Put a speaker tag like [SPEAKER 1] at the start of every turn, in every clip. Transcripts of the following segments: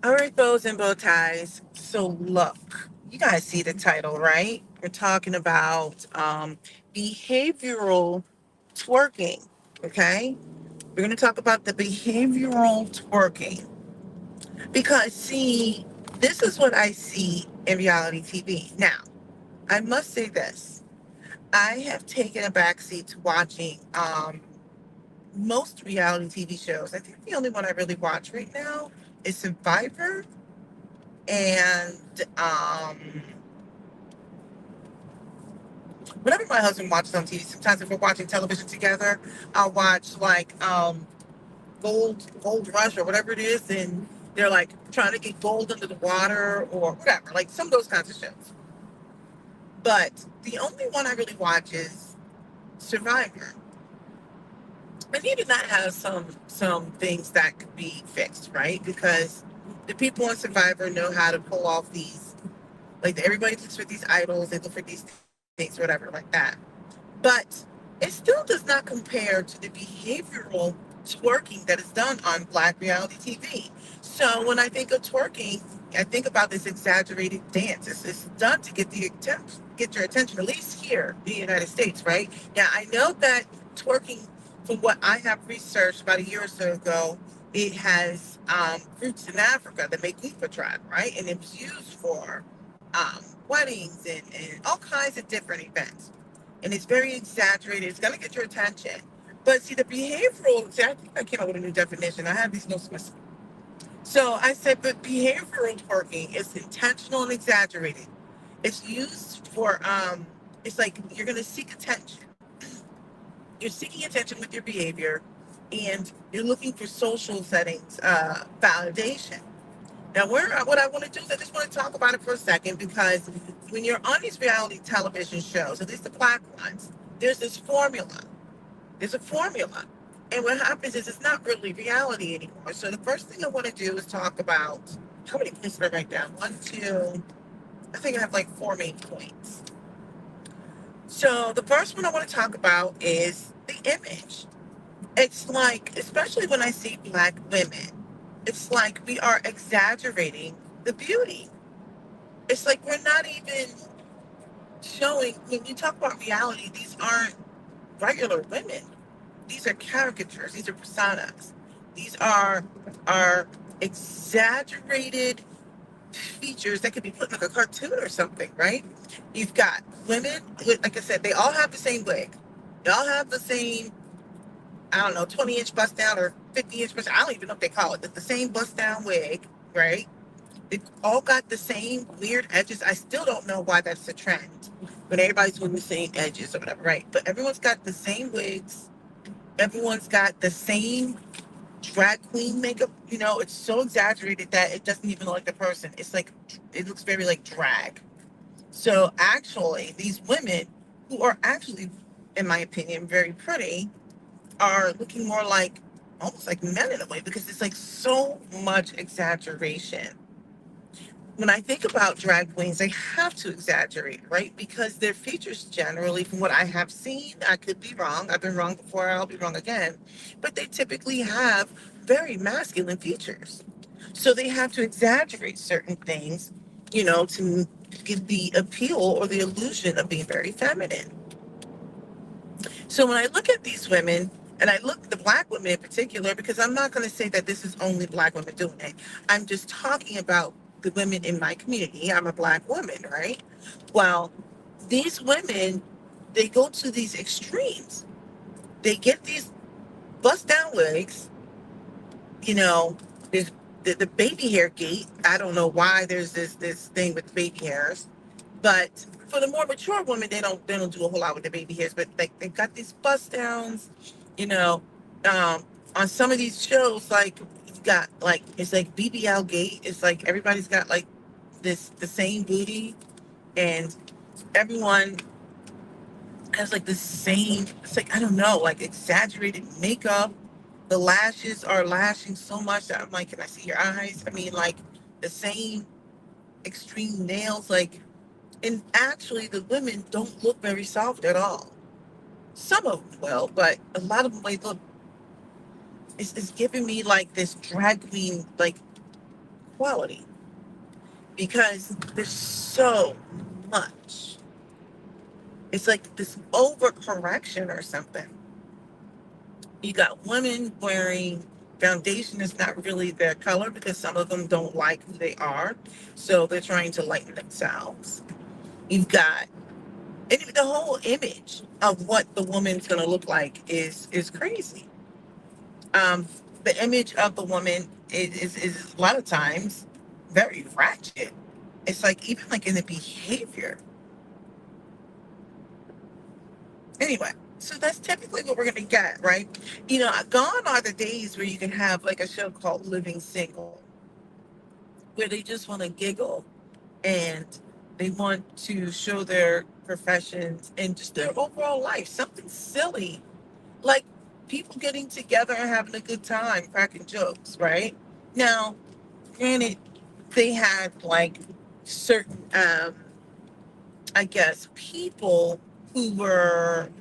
[SPEAKER 1] All right, bows and bow ties. So look, you guys see the title, right? We're talking about behavioral twerking. Okay, we're going to talk about the behavioral twerking because see, this is what I see in reality TV. Now, I must say this: I have taken a backseat to watching most reality TV shows. I think the only one I really watch right now is Survivor and whenever my husband watches on TV, sometimes if we're watching television together, I'll watch like Gold Rush or whatever it is, and they're like trying to get gold under the water or whatever, like some of those kinds of shows. But the only one I really watch is Survivor. And even that has some things that could be fixed, right? Because the people on Survivor know how to pull off these, like everybody looks for these idols, they look for these things, whatever, like that. But it still does not compare to the behavioral twerking that is done on Black reality TV. So when I think of twerking, I think about this exaggerated dance. It's done to get the attention, get your attention, at least here in the United States, right? Now I know that twerking, from what I have researched about a year or so ago, it has roots in Africa, the Mekifa tribe, right? And it was used for weddings and all kinds of different events. And it's very exaggerated. It's going to get your attention. But see, the behavioral, see, I think I came up with a new definition. I have these notes myself. So I said, but behavioral twerking is intentional and exaggerated. It's used for, it's like you're going to seek attention. You're seeking attention with your behavior and you're looking for social settings, validation. Now, what I want to do is I just want to talk about it for a second because when you're on these reality television shows, at least the Black ones, there's this formula. There's a formula. And what happens is it's not really reality anymore. So the first thing I want to do is talk about how many points did I write down? One, two, I think I have like four main points. So the first one I want to talk about is the image. It's like, especially when I see Black women, it's like we are exaggerating the beauty. It's like we're not even showing, when you talk about reality, these aren't regular women. These are caricatures, these are personas. These are exaggerated features that could be put in like a cartoon or something, right? You've got women, like I said, they all have the same wig. They all have the same, I don't know, 20-inch bust down or 50-inch bust down. I don't even know what they call it. The same bust down wig, right? They all got the same weird edges. I still don't know why that's a trend, but everybody's doing the same edges or whatever, right? But everyone's got the same wigs. Everyone's got the same drag queen makeup. You know, it's so exaggerated that it doesn't even look like the person. It's like, it looks very like drag. So actually, these women who are actually, in my opinion, very pretty are looking more like almost like men in a way because it's like so much exaggeration. When I think about drag queens, they have to exaggerate, right? Because their features generally, from what I have seen, I could be wrong. I've been wrong before, I'll be wrong again. But they typically have very masculine features. So they have to exaggerate certain things, to give the appeal or the illusion of being very feminine. So when I look at these women, and I look at the Black women in particular, because I'm not going to say that this is only Black women doing it. I'm just talking about the women in my community. I'm a Black woman, right? Well, these women, they go to these extremes. They get these bust down wigs, you know, there's the baby hair gate. I don't know why there's this thing with baby hairs. But for the more mature women, they don't do a whole lot with the baby hairs. But like they got these bust downs, you know. On some of these shows, like you got like it's like BBL gate. It's like everybody's got like the same booty, and everyone has like the same. It's like I don't know, like exaggerated makeup. The lashes are lashing so much that I'm like, can I see your eyes? I mean, like the same extreme nails, like. And actually, the women don't look very soft at all. Some of them will, but a lot of them, like, look, it's giving me like this drag queen, like, quality because there's so much. It's like this overcorrection or something. You got women wearing foundation that's not really their color because some of them don't like who they are. So they're trying to lighten themselves. You've got and the whole image of what the woman's gonna look like is crazy. Um, the image of the woman is a lot of times very ratchet. It's like even like in the behavior. Anyway, so that's typically what we're gonna get, right? Gone are the days where you can have like a show called Living Single, where they just want to giggle and they want to show their professions and just their overall life, something silly, like people getting together and having a good time, cracking jokes, right? Now, granted, they had like certain I guess, people who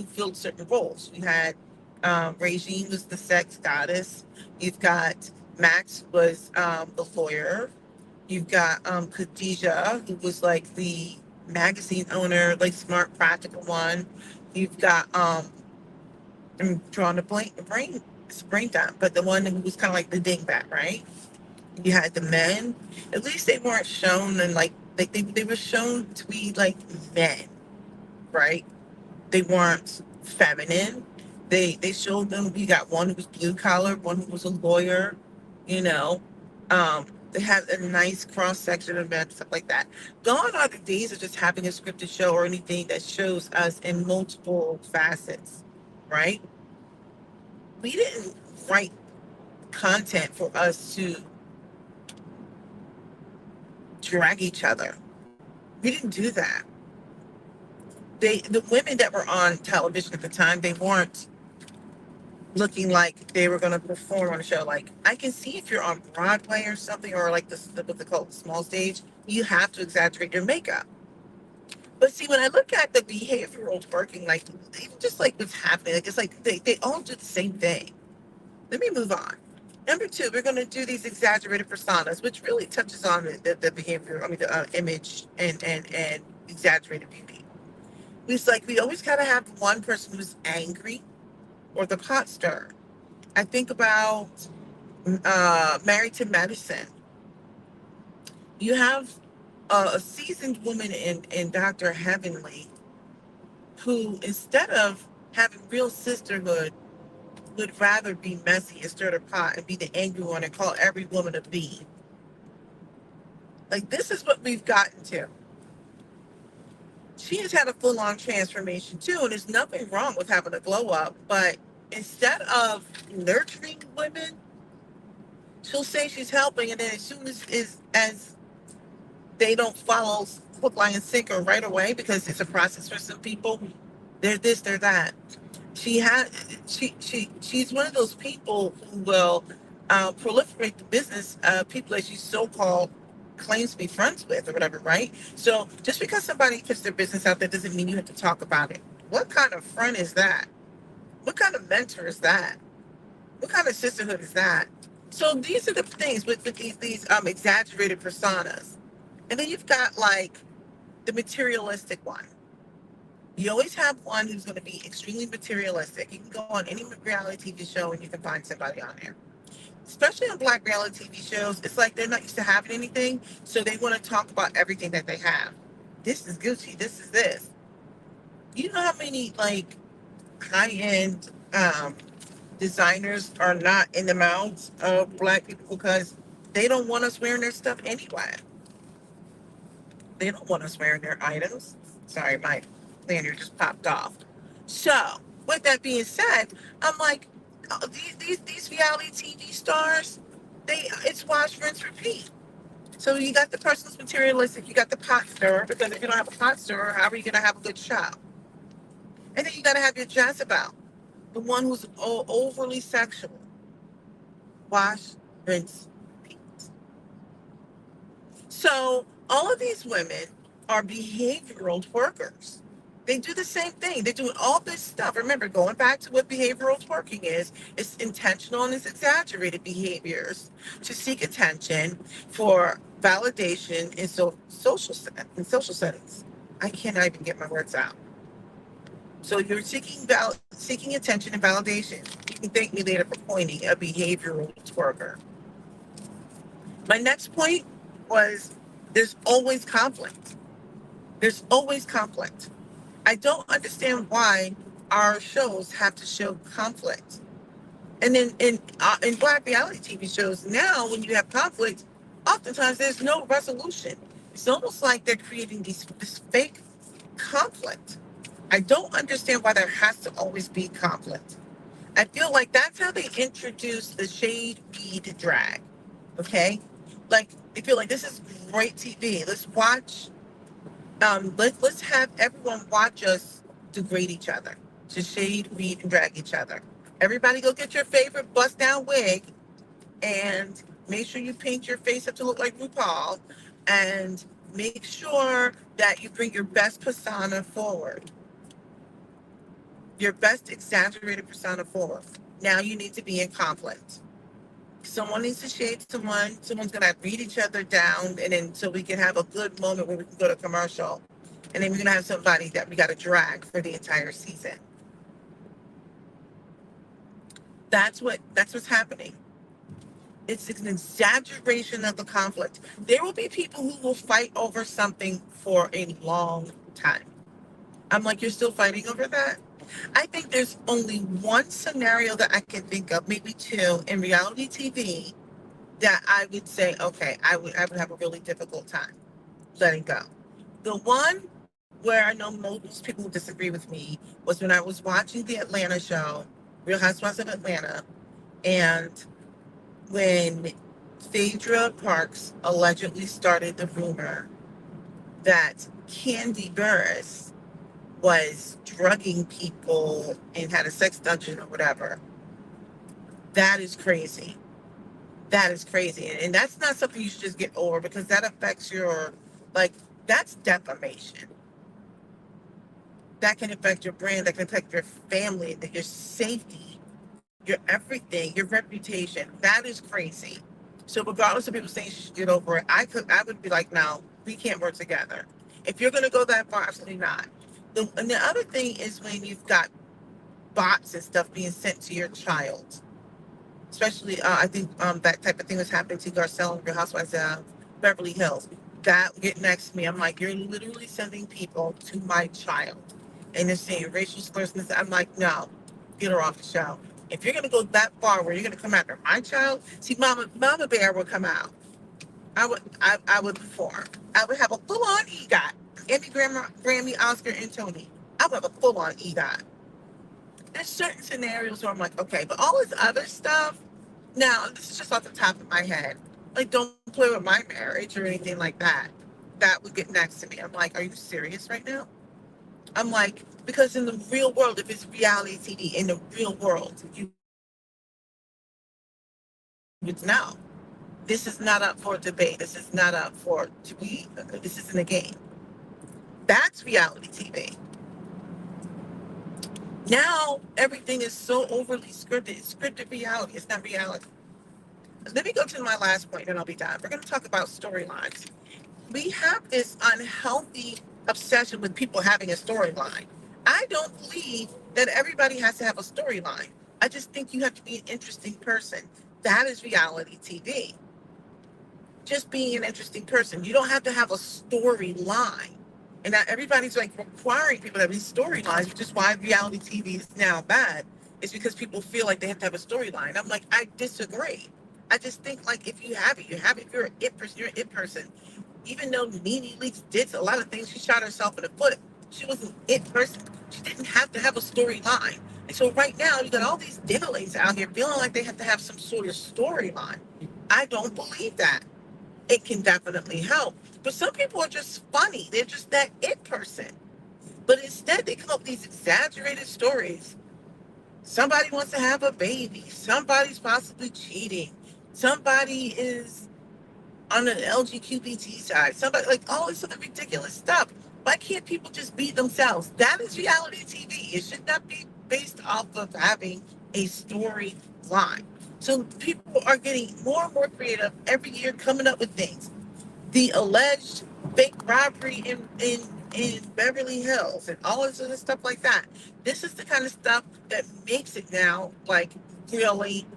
[SPEAKER 1] filled certain roles. You had Regine was the sex goddess. You've got Max was the lawyer. You've got Khadijah, who was like the magazine owner, like smart, practical one. You've got I'm drawing a brain down, but the one who was kind of like the dingbat, right? You had the men. At least they weren't shown and like they were shown to be like men, right? They weren't feminine. They showed them. You got one who was blue collar, one who was a lawyer. You know, they had a nice cross section of men, stuff like that. Gone are the days of just having a scripted show or anything that shows us in multiple facets, right? We didn't write content for us to drag each other. We didn't do that. The women that were on television at the time, they weren't looking like they were going to perform on a show. Like I can see if you're on Broadway or something, or like what they call small stage, you have to exaggerate your makeup. But see, when I look at the behavioral working, like even just like what's happening, like it's like they all do the same thing. Let me move on. Number two, we're going to do these exaggerated personas, which really touches on the behavior, I mean, the image and exaggerated beauty. It's like we always got to have one person who's angry or the pot stirrer. I think about Married to Medicine. You have a seasoned woman in Dr. Heavenly who, instead of having real sisterhood, would rather be messy and stir the pot and be the angry one and call every woman a bee. Like, this is what we've gotten to. She has had a full on transformation too, and there's nothing wrong with having a glow up, but instead of nurturing women, she'll say she's helping, and then as soon as they don't follow hook, line, and sinker right away because it's a process for some people. They're this, they're that. She's one of those people who will proliferate the business people that she's so called claims to be friends with or whatever, right? So just because somebody puts their business out there doesn't mean you have to talk about it. What kind of friend is that? What kind of mentor is that? What kind of sisterhood is that? So these are the things with these exaggerated personas. And then you've got like the materialistic one. You always have one who's going to be extremely materialistic. You can go on any reality TV show and you can find somebody on there. Especially on black reality TV shows, it's like they're not used to having anything, so they want to talk about everything that they have. This is Gucci. This is this. You know how many like high end designers are not in the mouths of black people because they don't want us wearing their stuff anyway. They don't want us wearing their items. Sorry, my lanyard just popped off. So, with that being said, I'm like, these reality TV stars, it's wash, rinse, repeat. So you got the person who's materialistic, you got the pot stirrer, because if you don't have a pot stirrer, how are you gonna have a good show? And then you gotta have your Jezebel, the one who's overly sexual. Wash, rinse, repeat. So all of these women are behavioral workers. They do the same thing. They're doing all this stuff. Remember, going back to what behavioral twerking is, it's intentional and it's exaggerated behaviors to seek attention for validation in social settings. I cannot even get my words out. So you're seeking attention and validation. You can thank me later for pointing a behavioral twerker. My next point was there's always conflict. There's always conflict. I don't understand why our shows have to show conflict. And then in Black reality TV shows now, when you have conflict, oftentimes there's no resolution. It's almost like they're creating this fake conflict. I don't understand why there has to always be conflict. I feel like that's how they introduce the shade bead drag. Okay, like they feel like this is great TV. Let's watch let's have everyone watch us degrade each other, to shade, read, and drag each other. Everybody go get your favorite bust down wig and make sure you paint your face up to look like RuPaul and make sure that you bring your best persona forward. Your best exaggerated persona forward. Now you need to be in conflict. Someone needs to shade someone. Someone's gonna read each other down, and then so we can have a good moment where we can go to commercial, and then we're gonna have somebody that we got to drag for the entire season. That's what's happening. It's an exaggeration of the conflict. There will be people who will fight over something for a long time. I'm like, you're still fighting over that? I think there's only one scenario that I can think of, maybe two, in reality TV that I would say, okay, I would have a really difficult time letting go. The one where I know most people who disagree with me was when I was watching the Atlanta show, Real Housewives of Atlanta, and when Phaedra Parks allegedly started the rumor that Candy Burris was drugging people and had a sex dungeon or whatever. That is crazy. That is crazy. And that's not something you should just get over because that affects your, like, that's defamation. That can affect your brand, that can affect your family, that your safety, your everything, your reputation. That is crazy. So regardless of people saying you should get over it, I would be like, no, we can't work together. If you're gonna go that far, absolutely not. And the other thing is when you've got bots and stuff being sent to your child. Especially, I think that type of thing was happening to Garcelle and Real Housewives of Beverly Hills. That get next to me. I'm like, you're literally sending people to my child, and they're saying racial slurs. And I'm like, no, get her off the show. If you're gonna go that far, where you're gonna come after my child, see, Mama Bear will come out. I would perform. I would have a full on EGOT. Emmy, Grammy, Oscar, and Tony. I would have a full on EGOT. There's certain scenarios where I'm like, okay, but all this other stuff, now, this is just off the top of my head. Like, don't play with my marriage or anything like that. That would get next to me. I'm like, are you serious right now? I'm like, because in the real world, if it's reality TV, in the real world, you would know. This is not up for debate. This is not up for to be. This isn't a game. That's reality TV. Now everything is so overly scripted. It's scripted reality. It's not reality. Let me go to my last point and I'll be done. We're going to talk about storylines. We have this unhealthy obsession with people having a storyline. I don't believe that everybody has to have a storyline. I just think you have to be an interesting person. That is reality TV. Just being an interesting person. You don't have to have a storyline. And now everybody's like requiring people to have these storylines, which is why reality TV is now bad. It's because people feel like they have to have a storyline. I'm like, I disagree. I just think like if you have it, you have it. If you're an it person, you're an it person. Even though Nene Leakes did a lot of things, she shot herself in the foot. She was an it person. She didn't have to have a storyline. And so right now you got all these diddlings out here feeling like they have to have some sort of storyline. I don't believe that. It can definitely help. But some people are just funny. They're just that it person. But instead, they come up with these exaggerated stories. Somebody wants to have a baby. Somebody's possibly cheating. Somebody is on the LGBTQ side. Somebody, like all this other ridiculous stuff. Why can't people just be themselves? That is reality TV. It should not be based off of having a storyline. So people are getting more and more creative every year, coming up with things. The alleged fake robbery in Beverly Hills and all this other stuff like that. This is the kind of stuff that makes it now like really,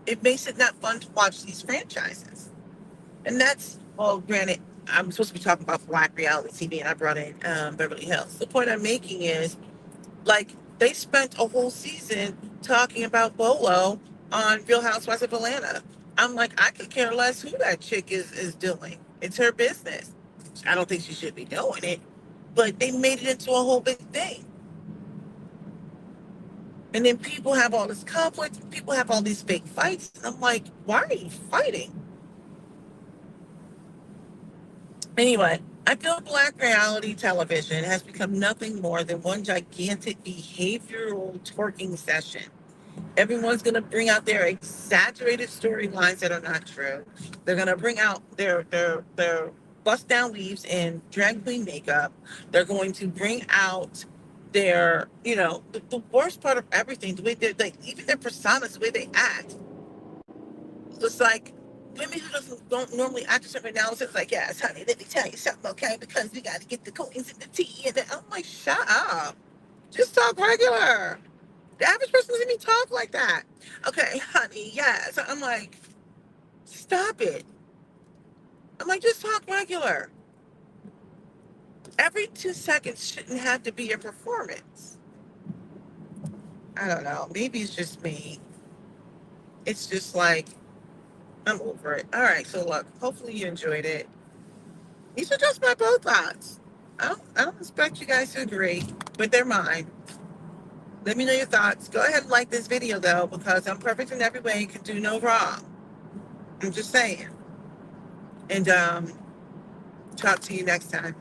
[SPEAKER 1] it makes it not fun to watch these franchises. And that's, well, granted, I'm supposed to be talking about black reality TV and I brought in Beverly Hills. The point I'm making is like they spent a whole season talking about Bolo on Real Housewives of Atlanta. I'm like, I could care less who that chick is doing. It's her business. I don't think she should be doing it, but they made it into a whole big thing. And then people have all this conflict. People have all these fake fights. And I'm like, why are you fighting? Anyway, I feel black reality television has become nothing more than one gigantic behavioral twerking session. Everyone's going to bring out their exaggerated storylines that are not true. They're going to bring out their bust down weaves and drag queen makeup. They're going to bring out their, the worst part of everything, the way they're like, even their personas, the way they act. It's like women who don't normally act a certain analysis, like, yes, honey, let me tell you something, okay? Because we got to get the coins and the tea. And I'm like, shut up. Just talk regular. The average person doesn't even talk like that. Okay, honey, yes. I'm like, stop it. I'm like, just talk regular. Every 2 seconds shouldn't have to be a performance. I don't know. Maybe it's just me. It's just like, I'm over it. All right, so look, hopefully you enjoyed it. These are just my both thoughts. I don't expect you guys to agree, but they're mine. Let me know your thoughts. Go ahead and like this video, though, because I'm perfect in every way, can do no wrong. I'm just saying. And talk to you next time.